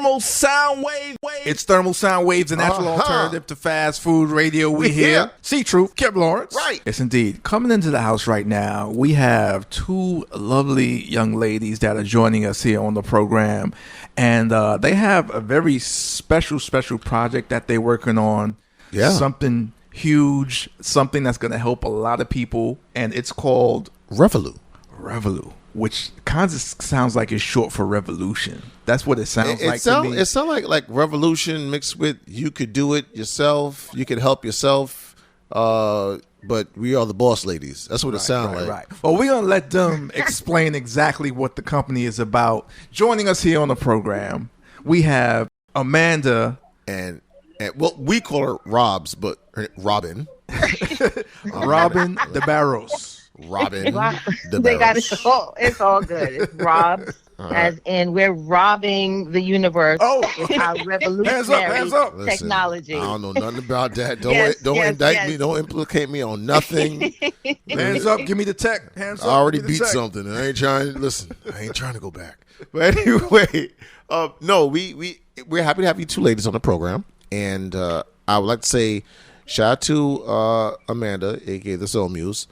thermal sound wave. It's thermal sound waves, a natural alternative to fast food radio. We hear C-Truth, Kip Lawrence. Right. Yes, indeed. Coming into the house right now, we have two lovely young ladies that are joining us here on the program. And they have a very special project that they're working on. Yeah. Something huge, something that's going to help a lot of people. And it's called Revohloo, which kind of sounds like it's short for revolution. That's what it sounds like to me. It sounds like revolution mixed with you could do it yourself. You could help yourself. But we are the boss ladies. That's what it sounds like. Right. Well, we're going to let them explain exactly what the company is about. Joining us here on the program, we have Amanda. And well, we call her Robin. Robin Debarros. Robin Debarros. They got it all. It's all good. It's Rob, as in we're robbing the universe with our revolutionary technology. Listen, I don't know nothing about that. Don't indict me. Don't implicate me on nothing. Hands up. Give me the tech. Hands up. I already beat something. I ain't trying to go back. But anyway, no, we're happy to have you two ladies on the program, and I would like to say shout out to Amanda, aka the Soul Muse.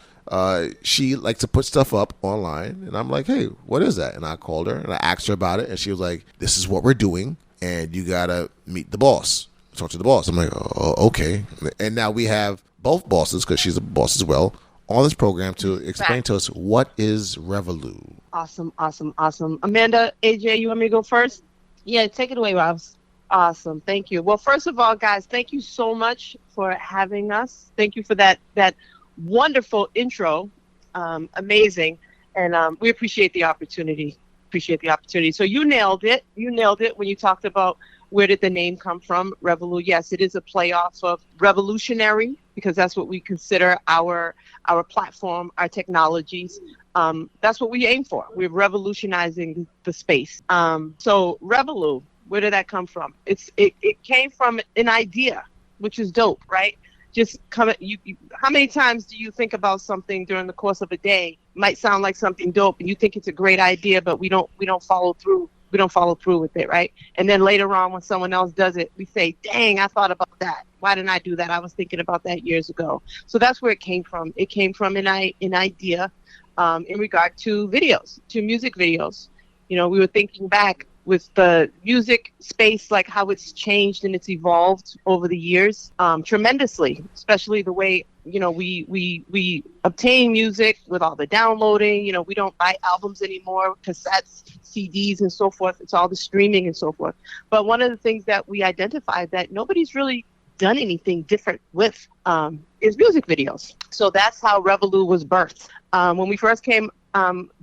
She likes to put stuff up online, and I'm like, hey, what is that? And I called her and I asked her about it, and she was like, this is what we're doing, and you gotta meet the boss, talk to the boss. I'm like, oh, okay. And now we have both bosses, because she's a boss as well, on this program to explain to us what is Revohloo. Awesome. Amanda, AJ, you want me to go first? Yeah, take it away, Robs. Awesome. Thank you. Well, first of all, guys, thank you so much for having us. Thank you for that wonderful intro. Amazing. And we appreciate the opportunity. So you nailed it when you talked about where did the name come from, Revohloo. Yes, it is a play off of revolutionary, because that's what we consider our platform, our technologies. That's what we aim for. We're revolutionizing the space. So Revohloo, where did that come from? It came from an idea, which is dope, right? Just how many times do you think about something during the course of a day? Might sound like something dope, and you think it's a great idea, but we don't follow through. We don't follow through with it, right? And then later on, when someone else does it, we say, "Dang, I thought about that. Why didn't I do that? I was thinking about that years ago." So that's where it came from. It came from an idea in regard to videos, to music videos. We were thinking back with the music space, like how it's changed and it's evolved over the years tremendously, especially the way, we obtain music with all the downloading. We don't buy albums anymore, cassettes, CDs, and so forth. It's all the streaming and so forth. But one of the things that we identified that nobody's really done anything different with is music videos. So that's how Revohloo was birthed. When we first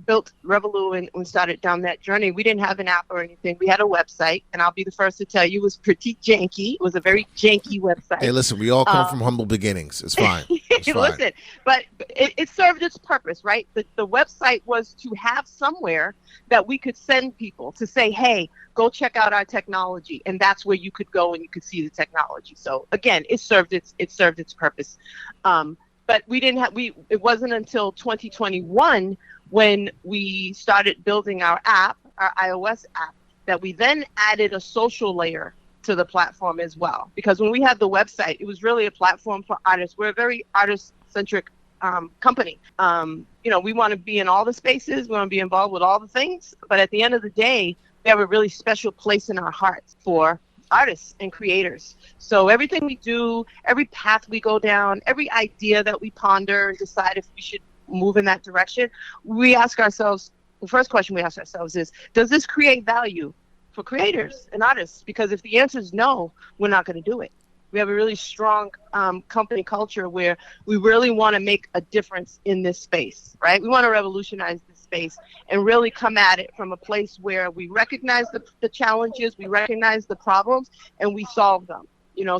built Revohloo and started down that journey, we didn't have an app or anything. We had a website, and I'll be the first to tell you it was pretty janky. It was a very janky website. Hey, listen, we all come from humble beginnings. It's fine. Listen, but it served its purpose, right? The website was to have somewhere that we could send people to say, hey, go check out our technology. And that's where you could go and you could see the technology. So again, it served its purpose. But it wasn't until 2021 when we started building our app, our iOS app, that we then added a social layer to the platform as well. Because when we had the website, it was really a platform for artists. We're a very artist-centric company. We want to be in all the spaces. We want to be involved with all the things. But at the end of the day, we have a really special place in our hearts for artists and creators. So everything we do, every path we go down, every idea that we ponder and decide if we should move in that direction, we ask ourselves, the first question we ask ourselves is, does this create value for creators and artists? Because if the answer is no, we're not going to do it. We have a really strong company culture where we really want to make a difference in this space, right? We want to revolutionize this space and really come at it from a place where we recognize the challenges, we recognize the problems, and we solve them.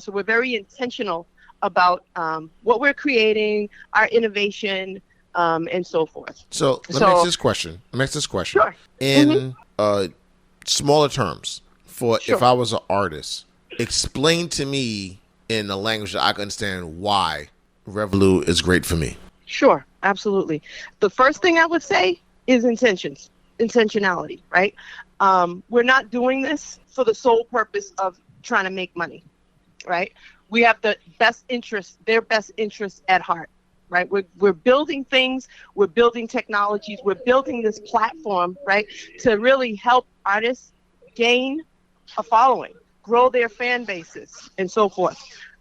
So we're very intentional about what we're creating, our innovation, and so forth. So let me ask this question. Sure. In smaller terms, if I was an artist, explain to me in a language that I can understand why Revohloo is great for me. Sure, absolutely. The first thing I would say is intentionality, right? We're not doing this for the sole purpose of trying to make money, right? We have their best interests at heart, right? We're building things, we're building technologies, we're building this platform, right, to really help artists gain a following, grow their fan bases, and so forth.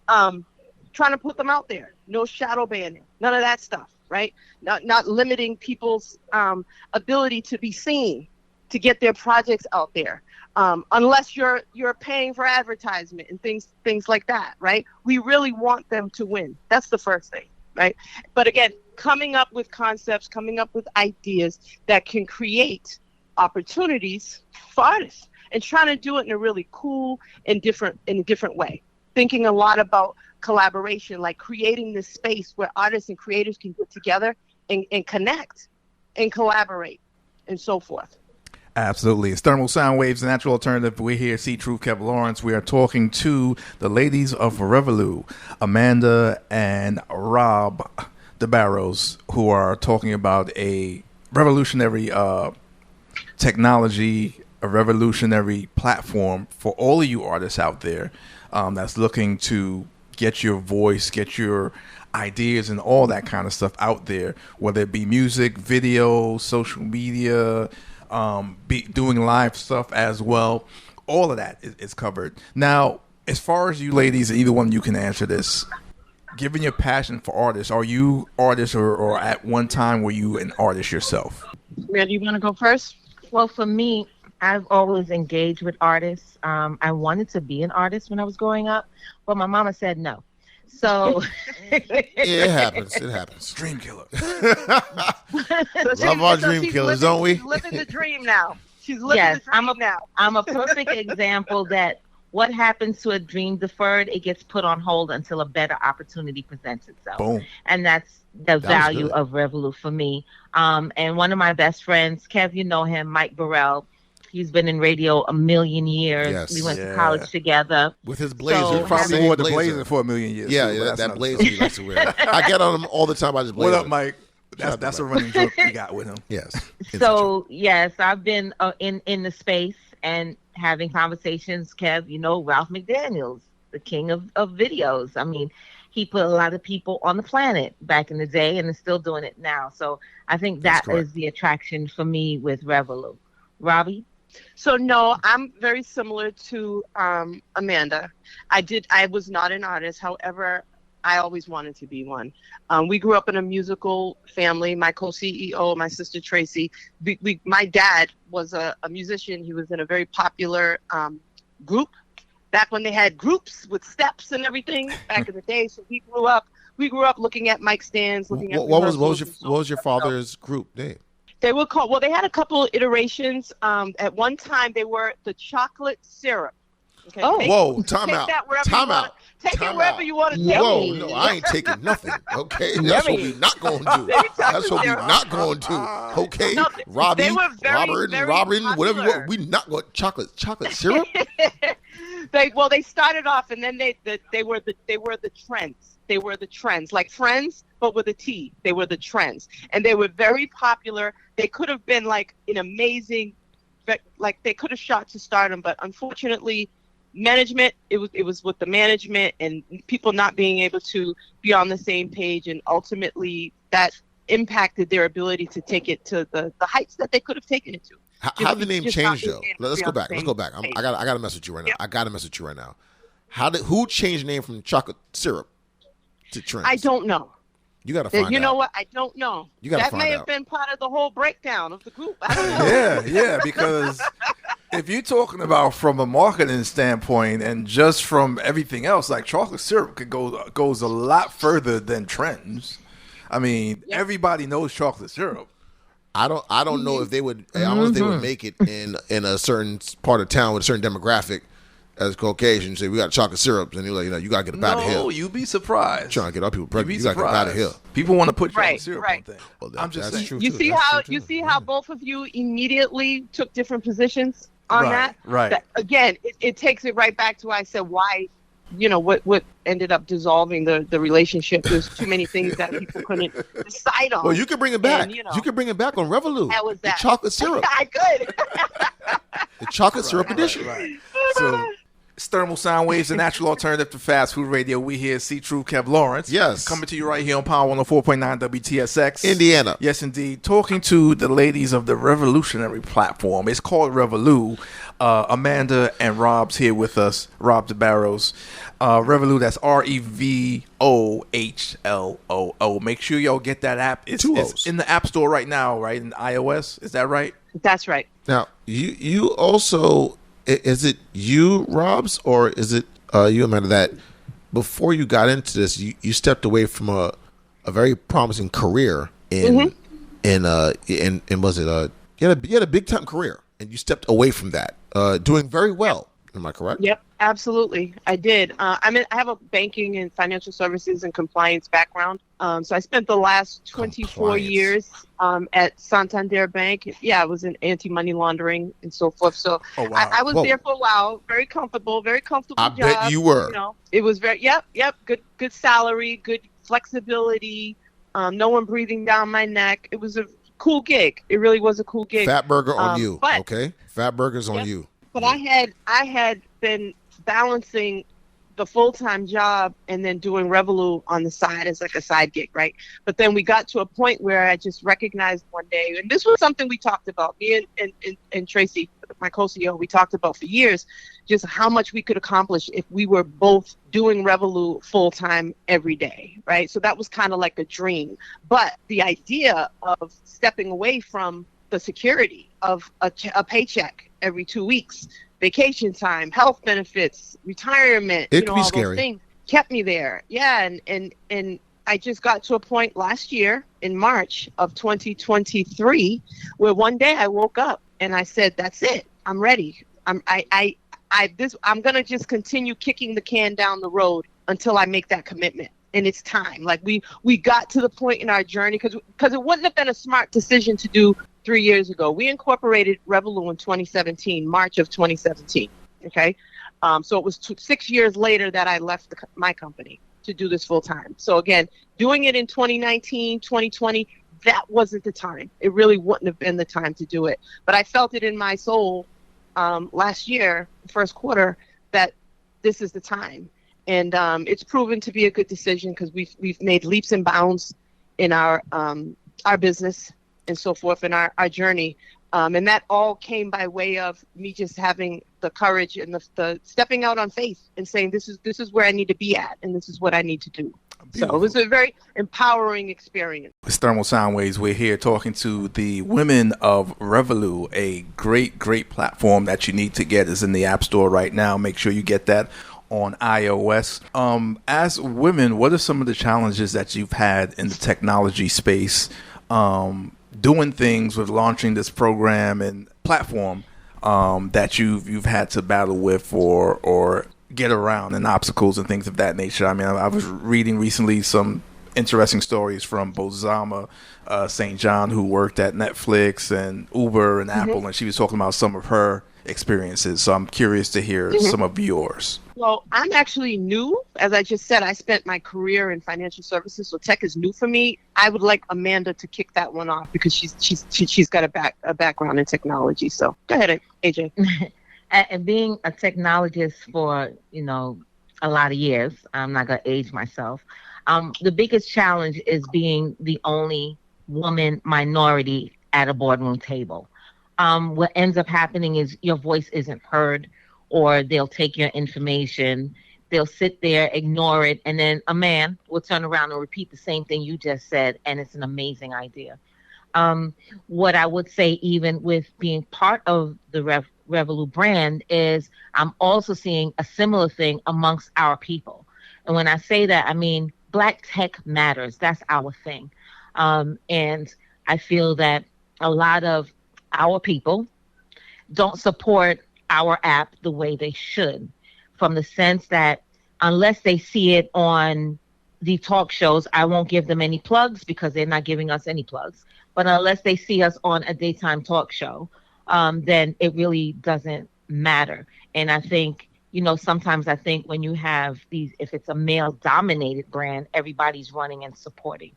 Trying to put them out there, no shadow banning, none of that stuff, right? Not limiting people's ability to be seen, to get their projects out there, unless you're paying for advertisement and things like that, right? We really want them to win. That's the first thing, right? But again, coming up with concepts, coming up with ideas that can create opportunities for artists, and trying to do it in a really cool and different way. Thinking a lot about collaboration, like creating this space where artists and creators can get together and connect and collaborate and so forth. Absolutely. It's Thermal Sound Waves, Natural Alternative. We're here, C. Truth, Kev Lawrence. We are talking to the ladies of Revohloo, Amanda and Rob Debarros, who are talking about a revolutionary technology, a revolutionary platform for all of you artists out there that's looking to get your voice, get your ideas and all that kind of stuff out there, whether it be music, video, social media, doing live stuff as well. All of that is covered. Now, as far as you ladies, either one of you can answer this. Given your passion for artists, are you artists or at one time were you an artist yourself? Amanda, you want to go first? Well, for me, I've always engaged with artists. I wanted to be an artist when I was growing up, but my mama said no. So it happens. It happens. Dream killer. Love our dream killers, don't we? She's living the dream now. She's living the dream now. I'm a perfect example that what happens to a dream deferred, it gets put on hold until a better opportunity presents itself. Boom. And that's the value of Revohloo for me. And one of my best friends, Kev, you know him, Mike Burrell. He's been in radio a million years. Yes. We went to college together. With his blazer. So, Probably wore the blazer for a million years. Yeah, too, that blazer he likes to wear. I get on him all the time by his blazer. What up, Mike? That's a running joke we got with him. Yes. So, yes, I've been in the space and having conversations. Kev, you know, Ralph McDaniels, the king of videos. I mean, he put a lot of people on the planet back in the day and is still doing it now. So I think that is the attraction for me with Revohloo. Robbie? So no, I'm very similar to Amanda. I was not an artist. However, I always wanted to be one. We grew up in a musical family. My co-CEO, my sister Tracy, my dad was a musician. He was in a very popular group back when they had groups with steps and everything back in the day. So we grew up looking at mic stands, looking at what was your father's group name? They were called, well, they had a couple of iterations. At one time, they were the Chocolate Syrup. Okay, whoa, time out. Take it wherever you want to take it. Whoa, no, I ain't taking nothing, okay? That's what we not going to do. That's what we not going to do, okay? No, Robbie, they were Robin, whatever you want. We not going chocolate syrup? They started off, and then they were the trends. They were the trends, like Friends, but with a T. They were the trends, and they were very popular. They could have been like an amazing, like they could have shot to stardom, but unfortunately, management. It was with the management and people not being able to be on the same page, and ultimately that impacted their ability to take it to the heights that they could have taken it to. How did the name change though? Let's go back. I got to mess with you right now. Yep. I got to mess with you right now. Who changed the name from Chocolate Syrup to Trends? I don't know. You got to find out. You know what? I don't know. That may have been part of the whole breakdown of the group. I don't know. Yeah, because if you're talking about from a marketing standpoint and just from everything else, like chocolate syrup goes a lot further than Trends. I mean, everybody knows chocolate syrup. I don't know if they would. I don't know if they would make it in a certain part of town with a certain demographic. As Caucasian, say we got chocolate syrups, and you're like, you gotta get up out of here. No, you'd be surprised. Trying to get our people pregnant, you gotta get out of here. People want to put chocolate syrup on things. Well, I'm just saying. True you too. see how both of you immediately took different positions on that. Right. Again, it takes it right back to why I said why what ended up dissolving the relationship. There's too many things that people couldn't decide on. Well, you can bring it back. And, you can bring it back on Revohloo. That was that. The chocolate syrup. I could. The chocolate syrup edition. Right. So, it's Thermal Sound Waves, the natural alternative to fast food radio. We here, C True Kev Lawrence. Yes. Coming to you right here on Power 104.9 WTSX. Indiana. Yes, indeed. Talking to the ladies of the revolutionary platform. It's called Revohloo. Amanda and Rob's here with us. Rob Debarros. Revohloo, that's Revohloo. Make sure y'all get that app. It's in the App Store right now, right? In iOS. Is that right? That's right. Now, you also... Is it you, Robs, or is it you, Amanda, that before you got into this, you stepped away from a very promising career in was it you had a big time career and you stepped away from that, doing very well. Am I correct? Yep, absolutely. I did. I have a banking and financial services and compliance background. So I spent the last 24 years at Santander Bank. Yeah, I was in anti-money laundering and so forth. So I was there for a while. Very comfortable job. I bet you were. It was very, yep. Good salary, good flexibility. No one breathing down my neck. It was a cool gig. It really was a cool gig. Fat burger on you, okay? Fat burger's on you. But I had been balancing the full-time job and then doing Revohloo on the side as like a side gig, right? But then we got to a point where I just recognized one day, and this was something we talked about, me and Tracy, my co-CEO, we talked about for years, just how much we could accomplish if we were both doing Revohloo full-time every day, right? So that was kind of like a dream. But the idea of stepping away from the security of a paycheck every 2 weeks, vacation time, health benefits, retirement, all those things kept me there. Yeah, and I just got to a point last year in March of 2023 where one day I woke up and I said, "That's it. I'm ready. I'm gonna just continue kicking the can down the road until I make that commitment." And it's time. Like we got to the point in our journey because it wouldn't have been a smart decision to do 3 years ago. We incorporated Revohloo in 2017, March of 2017. Okay. So it was 6 years later that I left my company to do this full time. So again, doing it in 2019, 2020, that wasn't the time. It really wouldn't have been the time to do it. But I felt it in my soul last year, first quarter, that this is the time. And it's proven to be a good decision because we've made leaps and bounds in our business and so forth in our journey. And that all came by way of me just having the courage and the stepping out on faith and saying, this is where I need to be at and this is what I need to do. Beautiful. So it was a very empowering experience. It's Thermal Soundwaves. We're here talking to the women of Revohloo, a great platform that you need to get. Is in the App Store right now. Make sure you get that on iOS. As women, what are some of the challenges that you've had in the technology space, doing things with launching this program and platform that you've had to battle with or get around, and obstacles and things of that nature? I mean, I was reading recently some interesting stories from Bozama St. John, who worked at Netflix and Uber and Apple, and she was talking about some of her experiences. So I'm curious to hear some of yours. Well, I'm actually new. As I just said, I spent my career in financial services, so tech is new for me. I would like Amanda to kick that one off because she's got a background in technology. So go ahead, AJ. And being a technologist for a lot of years, I'm not gonna age myself. The biggest challenge is being the only woman minority at a boardroom table. What ends up happening is your voice isn't heard, or they'll take your information, they'll sit there, ignore it, and then a man will turn around and repeat the same thing you just said, and it's an amazing idea. What I would say, even with being part of the Revohloo brand, is I'm also seeing a similar thing amongst our people. And when I say that, I mean Black tech matters. That's our thing. And I feel that a lot of our people don't support our app the way they should, from the sense that unless they see it on the talk shows, I won't give them any plugs because they're not giving us any plugs. But unless they see us on a daytime talk show, then it really doesn't matter. And I think Sometimes I think when you have these, if it's a male dominated brand, everybody's running and supporting.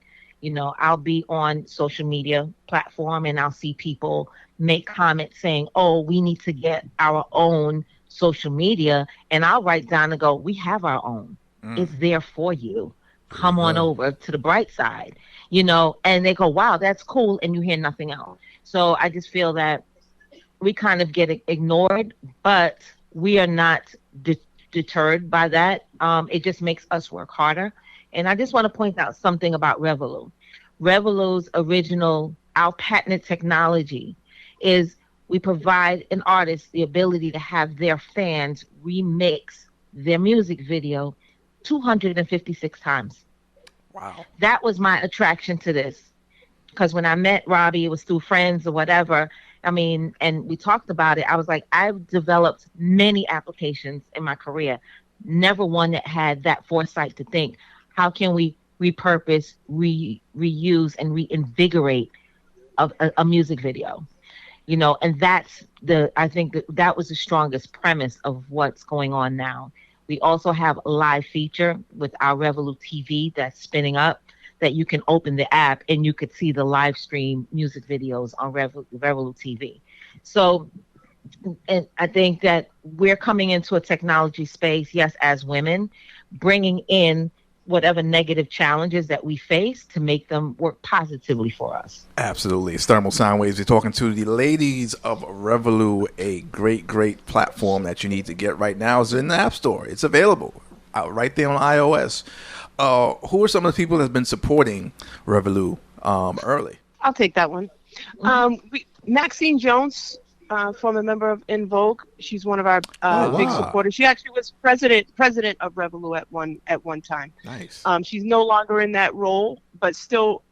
I'll be on social media platform and I'll see people make comments saying, oh, we need to get our own social media. And I'll write down and go, we have our own. It's there for you. Come on over to the bright side, and they go, wow, that's cool. And you hear nothing else. So I just feel that we kind of get ignored, but we are not deterred by that. It just makes us work harder. And I just want to point out something about Revohloo. Revohloo's original, our patented technology is we provide an artist the ability to have their fans remix their music video 256 times. Wow. That was my attraction to this. Because when I met Robbie, it was through friends or whatever. And we talked about it. I was like, I've developed many applications in my career. Never one that had that foresight to think, how can we repurpose, reuse, and reinvigorate a music video? And I think that was the strongest premise of what's going on now. We also have a live feature with our Revohloo TV that's spinning up, that you can open the app and you could see the live stream music videos on Revohloo TV. So, and I think that we're coming into a technology space, yes, as women, bringing in whatever negative challenges that we face to make them work positively for us. Absolutely. It's Thermal Sound Waves. We're talking to the ladies of Revohloo, a great platform that you need to get right now. It's in the App Store. It's available right there on iOS. Who are some of the people that have been supporting Revohloo early? I'll take that one. Maxine Jones, former member of In Vogue. She's one of our big supporters. She actually was president of Revohloo at one time. Nice. She's no longer in that role, but still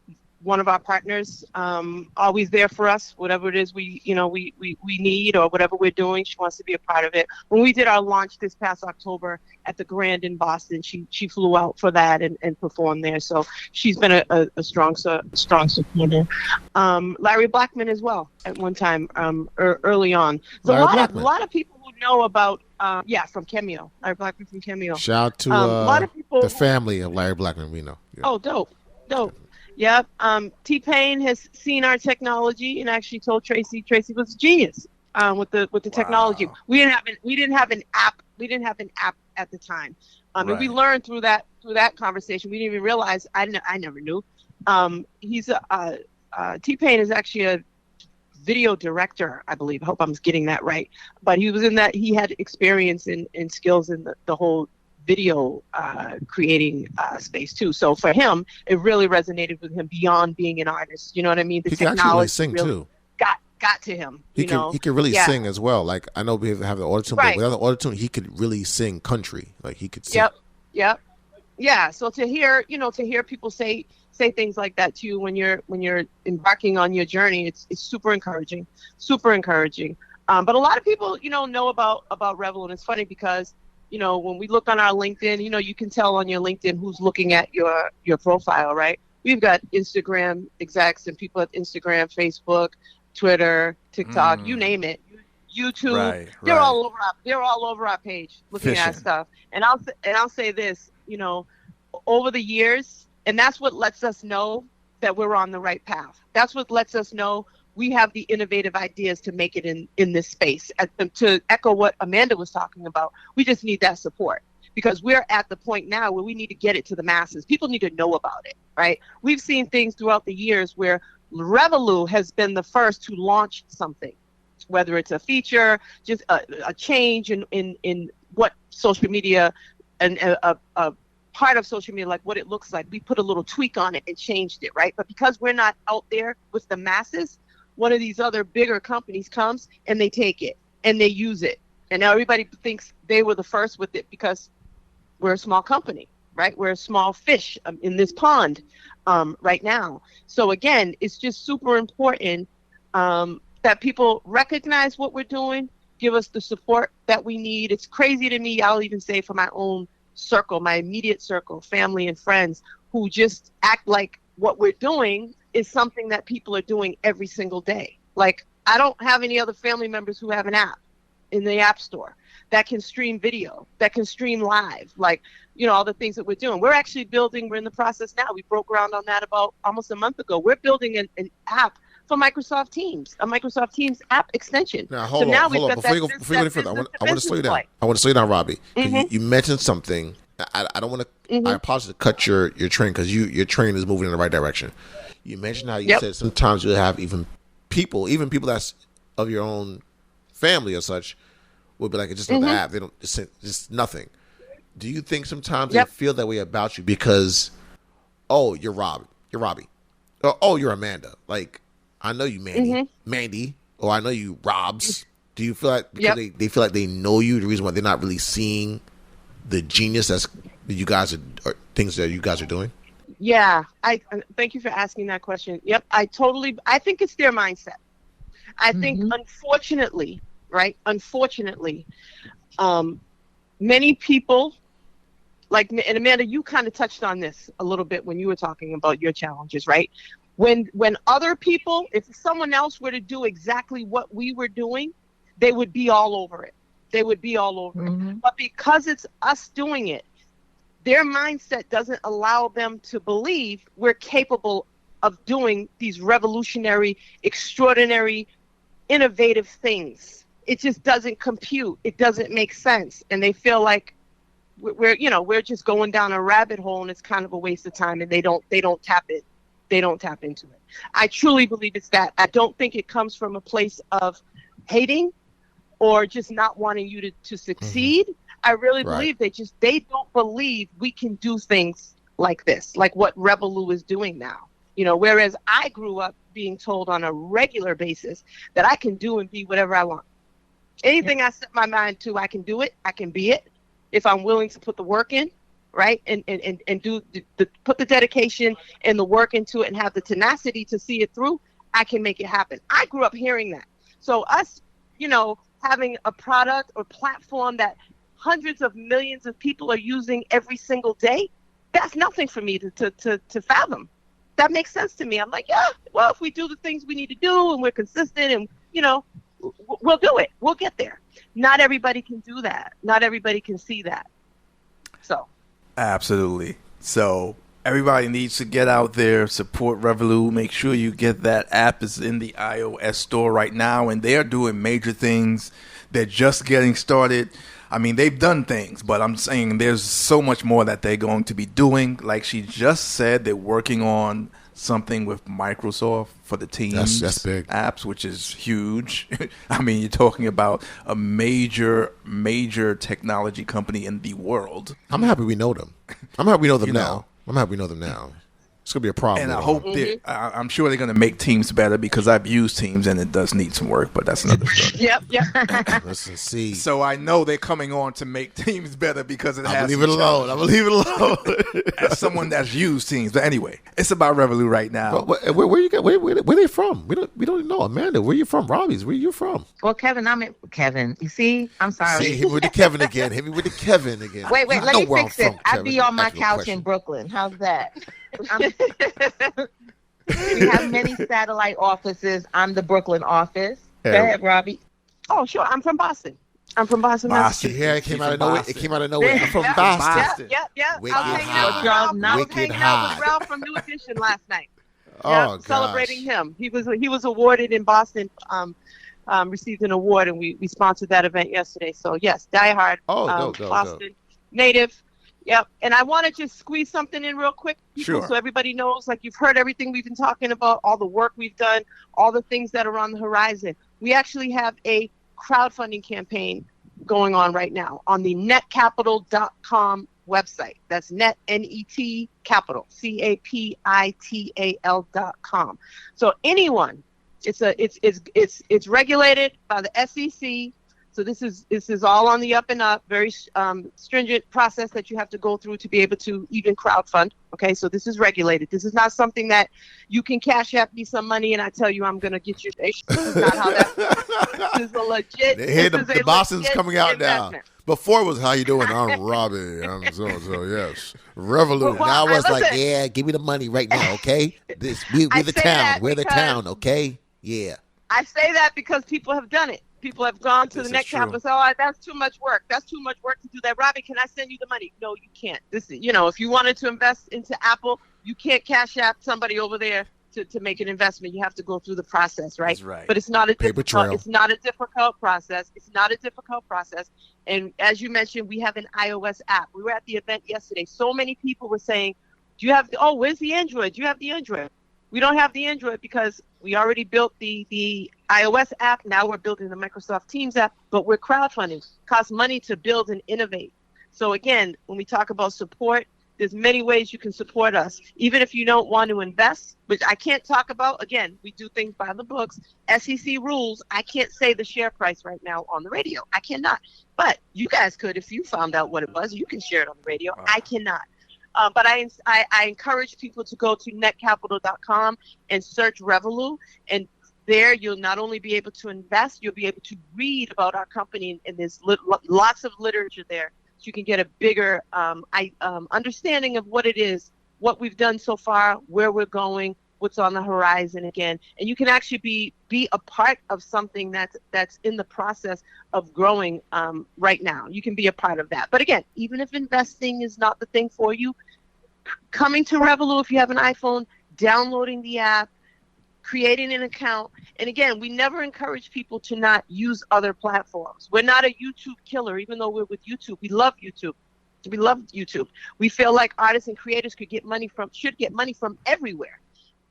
one of our partners. Always there for us, whatever it is we need or whatever we're doing. She wants to be a part of it. When we did our launch this past October at the Grand in Boston, she flew out for that and performed there. So she's been a strong supporter. Larry Blackman as well at one time early on. So a lot of people who know about from Cameo. Larry Blackman from Cameo. Shout out to a lot of people, the family of Larry Blackman. We know. Yeah. Oh, dope. Yep. T-Pain has seen our technology and actually told Tracy was a genius with the technology. We didn't have an app. We didn't have an app at the time. And we learned through that conversation. We didn't even realize. I never knew. T-Pain is actually a video director, I believe. I hope I'm getting that right. But he was in that. He had experience and skills in the whole video creating space too. So for him, it really resonated with him beyond being an artist. You know what I mean? The he can actually really sing too. Got to him. He can really sing as well. Like I know we have the autotune, but without the autotune, he could really sing country. Like he could sing. Yep. Yeah. So to hear people say things like that to you when you're embarking on your journey, it's super encouraging. But a lot of people, know about Revohloo, and it's funny because when we look on our LinkedIn, you can tell on your LinkedIn who's looking at your profile, right? We've got Instagram execs and people at Instagram, Facebook, Twitter, TikTok, you name it, YouTube. They're all over our page looking at stuff. And I'll say this, over the years, and that's what lets us know that we're on the right path. That's what lets us know we have the innovative ideas to make it in this space. To echo what Amanda was talking about, we just need that support because we're at the point now where we need to get it to the masses. People need to know about it, right? We've seen things throughout the years where Revohloo has been the first to launch something, whether it's a feature, just a change in what social media and a part of social media, like what it looks like. We put a little tweak on it and changed it, right? But because we're not out there with the masses, one of these other bigger companies comes and they take it and they use it. And now everybody thinks they were the first with it because we're a small company, right? We're a small fish in this pond right now. So again, it's just super important that people recognize what we're doing, give us the support that we need. It's crazy to me, I'll even say for my own circle, my immediate circle, family and friends who just act like what we're doing is something that people are doing every single day. Like I don't have any other family members who have an app in the App Store. that can stream video, that can stream live, like, all the things that we're doing. We're actually building, we're in the process now. We broke ground on that about almost a month ago. We're building an app for Microsoft Teams, a Microsoft Teams app extension. Now, hold on. Before you go any further, I want to slow you down. I want to slow you down, Robbie. You mentioned something. I don't want to. I apologize to cut your train because your train is moving in the right direction. You mentioned how you said sometimes you have even people that's of your own family or such, would be like, it's just another app. They don't. It's just nothing. Do you think sometimes they feel that way about you because, oh, you're Robbie, or, oh, you're Amanda. Like, I know you, Mandy, or I know you, Robs. Do you feel like because they feel like they know you, the reason why they're not really seeing the genius that you guys are, or things that you guys are doing? Yeah, I thank you for asking that question. Yep, I think it's their mindset. I think, unfortunately, many people, and Amanda, you kind of touched on this a little bit when you were talking about your challenges, right? When other people, if someone else were to do exactly what we were doing, they would be all over it. But because it's us doing it, their mindset doesn't allow them to believe we're capable of doing these revolutionary, extraordinary, innovative things. It just doesn't compute. It doesn't make sense. And they feel like we're just going down a rabbit hole and it's kind of a waste of time, and they don't tap it. They don't tap into it. I truly believe it's that. I don't think it comes from a place of hating or just not wanting you to succeed. I really believe they don't believe we can do things like this, like what Revohloo is doing now. Whereas I grew up being told on a regular basis that I can do and be whatever I want. Anything I set my mind to, I can do it. I can be it if I'm willing to put the work in, right? And do put the dedication and the work into it and have the tenacity to see it through. I can make it happen. I grew up hearing that. So us, having a product or platform that hundreds of millions of people are using every single day, that's nothing for me to fathom. That makes sense to me. I'm like, yeah, well, if we do the things we need to do and we're consistent and, we'll do it. We'll get there. Not everybody can do that. Not everybody can see that. So. Absolutely. So everybody needs to get out there, support Revohloo. Make sure you get that app. Is in the iOS store right now, and they're doing major things. They're just getting started. I mean, they've done things, but I'm saying there's so much more that they're going to be doing. Like she just said, they're working on something with Microsoft for the Teams that's big. apps, which is huge. I mean, you're talking about a major technology company in the world. I'm happy we know them. I'm happy we know them now. It's gonna be a problem. And I hope I'm sure they're gonna make Teams better, because I've used Teams and it does need some work, but that's another story. Yep. Listen, see. So I know they're coming on to make Teams better because it has. I'm gonna leave it alone. As someone that's used Teams, but anyway, it's about Revohloo right now. Where you get? Where they from? We don't even know. Amanda, where you from? Robbie's, where you from? Well, Kevin, Kevin. You see, I'm sorry. See, hit me with the Kevin again. Wait, let me fix it. I'd be on my couch in Brooklyn. How's that? We have many satellite offices. I'm the Brooklyn office. Go ahead, Robbie. Oh, sure. I'm from Boston. Massachusetts. Yeah, it came out of nowhere. I'm from Boston. Yeah. Wicked I was hanging out with Ralph from New Edition last night. Celebrating him. He was awarded in Boston. Received an award, and we sponsored that event yesterday. So yes, diehard. Boston native. Yep. And I want to just squeeze something in real quick, people, so everybody knows, like, you've heard everything we've been talking about, all the work we've done, all the things that are on the horizon. We actually have a crowdfunding campaign going on right now on the netcapital.com website. That's net, N-E-T, capital, CAPITAL.com. So anyone, it's regulated by the SEC. So this is all on the up and up, very stringent process that you have to go through to be able to even crowdfund. Okay, so this is regulated. This is not something that you can cash app me some money and I tell you I'm going to get you. This is not how that works. This is a legit. The Boston's coming out investment. Now. Before it was, how you doing? I'm Robbie. I'm so yes. Revohloo. Now it's like, yeah, give me the money right now, okay? We're the town. We're the town, okay? Yeah. I say that because people have done it. People have gone to This the is Net true. Capital and say, "Oh, that's too much work. That's too much work to do that." Robbie, can I send you the money? No, you can't. This is, if you wanted to invest into Apple, you can't cash app somebody over there to make an investment. You have to go through the process, right? That's right. But it's not a Paper difficult. trail. It's not a difficult process. It's not a difficult process. And as you mentioned, we have an iOS app. We were at the event yesterday. So many people were saying, "Do you have? Where's the Android? Do you have the Android?" We don't have the Android because we already built the iOS app. Now we're building the Microsoft Teams app, but we're crowdfunding. It costs money to build and innovate. So again, when we talk about support, there's many ways you can support us. Even if you don't want to invest, which I can't talk about. Again, we do things by the books. SEC rules. I can't say the share price right now on the radio. I cannot. But you guys could if you found out what it was. You can share it on the radio. I cannot. But I encourage people to go to netcapital.com and search Revohloo. And there you'll not only be able to invest, you'll be able to read about our company. And there's lots of literature there. So you can get a bigger understanding of what it is, what we've done so far, where we're going, what's on the horizon again. And you can actually be a part of something that's in the process of growing right now. You can be a part of that. But again, even if investing is not the thing for you, coming to Revohloo if you have an iPhone, downloading the app, creating an account. And again, we never encourage people to not use other platforms. We're not a YouTube killer, even though we're with YouTube. We love YouTube. We love YouTube. We feel like artists and creators should get money from everywhere.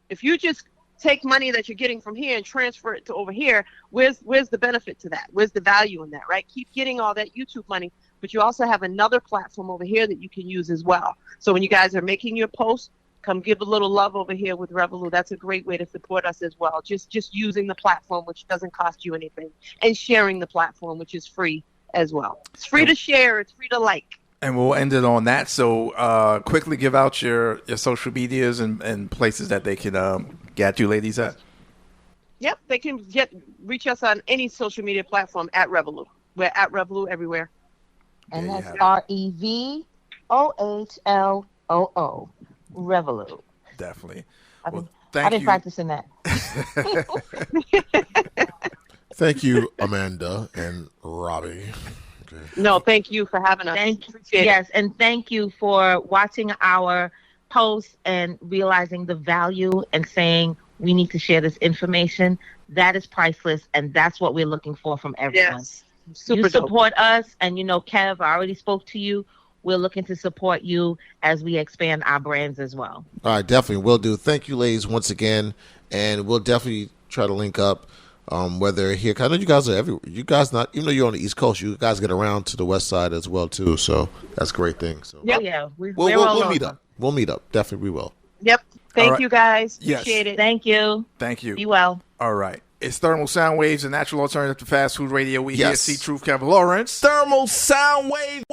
If you just take money that you're getting from here and transfer it to over here, where's the benefit to that? Where's the value in that, right? Keep getting all that YouTube money, but you also have another platform over here that you can use as well. So when you guys are making your posts, come give a little love over here with Revohloo. That's a great way to support us as well. Just using the platform, which doesn't cost you anything, and sharing the platform, which is free as well. It's free to share. It's free to like. And we'll end it on that. So quickly give out your social medias and places that they can get you ladies at. Yep, they can reach us on any social media platform at Revohloo. We're at Revohloo everywhere. And There you that's have REVOHLOO. Revohloo. Definitely. I've Well, been thank you. practicing that. Thank you, Amanda and Robbie. Okay. No, thank you for having us. Appreciate it. Yes, and thank you for watching our posts and realizing the value and saying we need to share this information. That is priceless, and that's what we're looking for from everyone. Yes. Super You dope. support us, and Kev, I already spoke to you. We're looking to support you as we expand our brands as well. All right, definitely will do. Thank you, ladies, once again, and we'll definitely try to link up. Whether here, 'cause I know you guys are everywhere. You guys not, even though you're on the East Coast, you guys get around to the West Side as well too. So that's a great thing. So Yep. Oh, yeah. We're we'll all meet over. up. We'll meet up. Definitely, we will. Yep. All Thank right. you guys. Yes. Appreciate it. Thank you. Thank you. Be well. All right. It's Thermal Sound Waves, a natural alternative to fast food radio. We here Yes. see Truth Kevin Lawrence. Thermal sound wave.